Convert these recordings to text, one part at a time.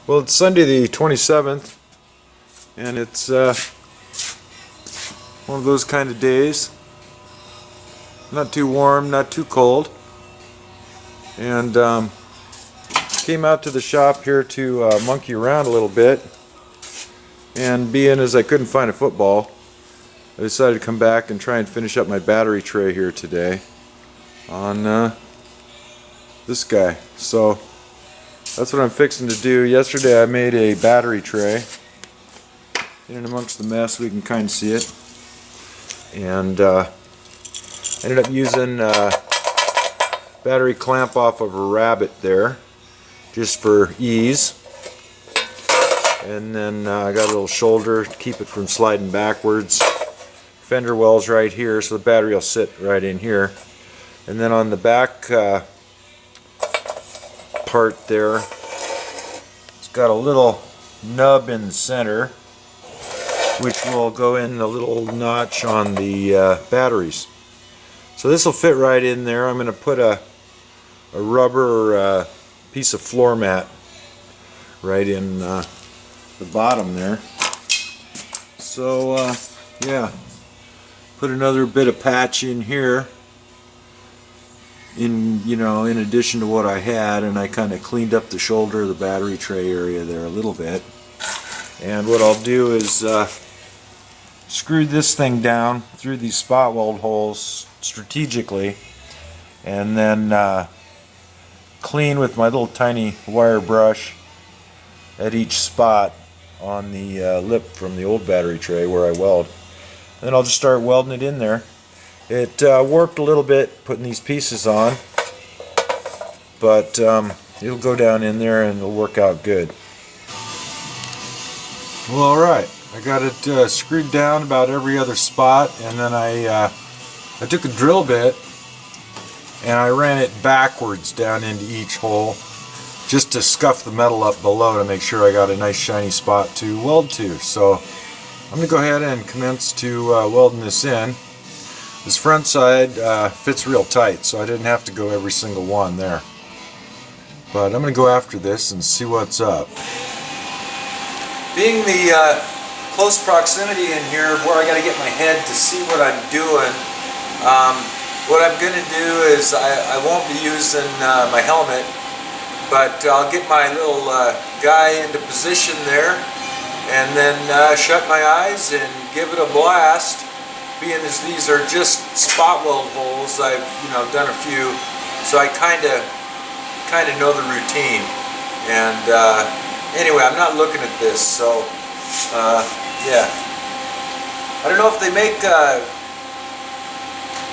Well, it's Sunday the 27th, and it's one of those kind of days. Not too warm, not too cold. And came out to the shop here to monkey around a little bit. And being as I couldn't find a football, I decided to come back and try and finish up my battery tray here today on this guy. So that's what I'm fixing to do. Yesterday I made a battery tray. In amongst the mess we can kind of see it. And ended up using battery clamp off of a Rabbit there, just for ease. And then I got a little shoulder to keep it from sliding backwards. Fender wells right here, so the battery will sit right in here. And then on the back part there, it's got a little nub in the center, which will go in the little notch on the batteries. So this will fit right in there. I'm going to put a rubber piece of floor mat right in the bottom there. So yeah, put another bit of patch in here. In addition to what I had, and I kind of cleaned up the shoulder of the battery tray area there a little bit. And what I'll do is screw this thing down through these spot weld holes strategically, and then clean with my little tiny wire brush at each spot on the lip from the old battery tray where I weld. And then I'll just start welding it in there. It warped a little bit putting these pieces on, but it'll go down in there and it'll work out good. Well, alright, I got it screwed down about every other spot, and then I took a drill bit and I ran it backwards down into each hole just to scuff the metal up below to make sure I got a nice shiny spot to weld to. So I'm going to go ahead and commence to welding this in. This front side fits real tight, so I didn't have to go every single one there. But I'm going to go after this and see what's up. Being the close proximity in here where I got to get my head to see what I'm doing, what I'm going to do is I won't be using my helmet, but I'll get my little guy into position there and then shut my eyes and give it a blast. Being as these are just spot weld holes, I've done a few, so I kind of know the routine. And anyway, I'm not looking at this, so yeah. I don't know if they make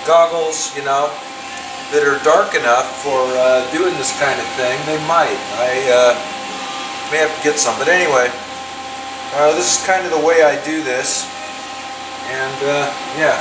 goggles, that are dark enough for doing this kind of thing. They might. I may have to get some, but anyway, this is kind of the way I do this. And yeah.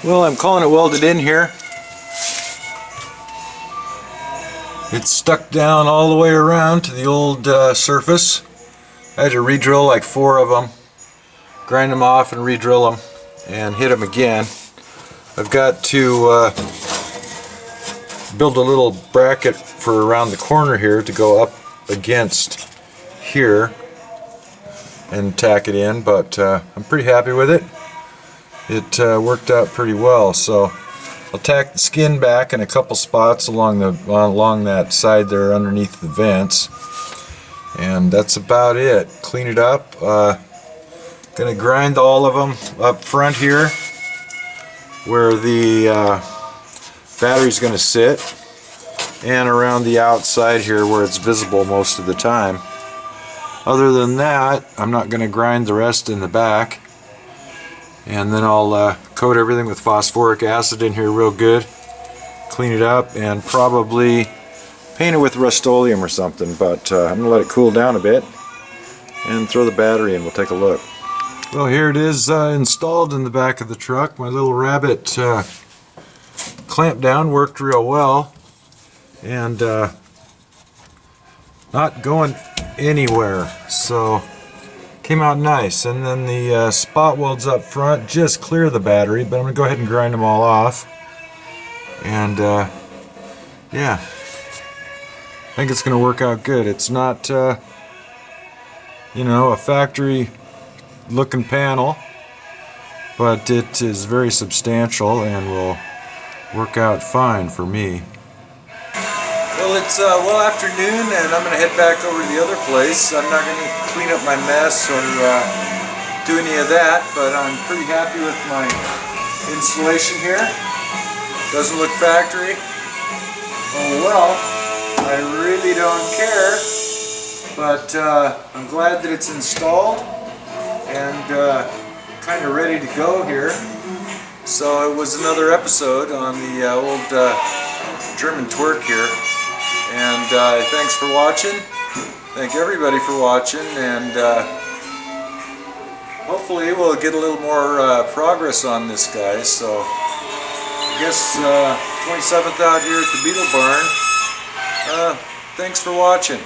Well, I'm calling it welded in here. It's stuck down all the way around to the old surface. I had to re-drill like 4 of them, grind them off and re-drill them and hit them again. I've got to build a little bracket for around the corner here to go up against here and tack it in, but I'm pretty happy with it. It worked out pretty well. So I'll tack the skin back in a couple spots along that side there underneath the vents, and that's about it. Clean it up. Gonna grind all of them up front here where the battery's gonna sit, and around the outside here where it's visible most of the time. Other than that, I'm not gonna grind the rest in the back. And then I'll coat everything with phosphoric acid in here real good, clean it up, and probably paint it with Rust-Oleum or something, but I'm going to let it cool down a bit and throw the battery in. We'll take a look. Well, here it is installed in the back of the truck. My little rabbit clamp down worked real well, and not going anywhere, so came out nice. And then the spot welds up front just clear the battery, but I'm going to go ahead and grind them all off. And yeah, I think it's going to work out good. It's not, you know, a factory looking panel, but it is very substantial and will work out fine for me. Well, it's well afternoon, and I'm going to head back over to the other place. I'm not going to clean up my mess or do any of that, but I'm pretty happy with my installation here. Doesn't look factory. Oh well, I really don't care, but I'm glad that it's installed and kind of ready to go here. So it was another episode on the old German Twerk here. And thanks for watching. Thank everybody for watching, and hopefully we'll get a little more progress on this guy. So I guess 27th out here at the Beetle Barn. Thanks for watching.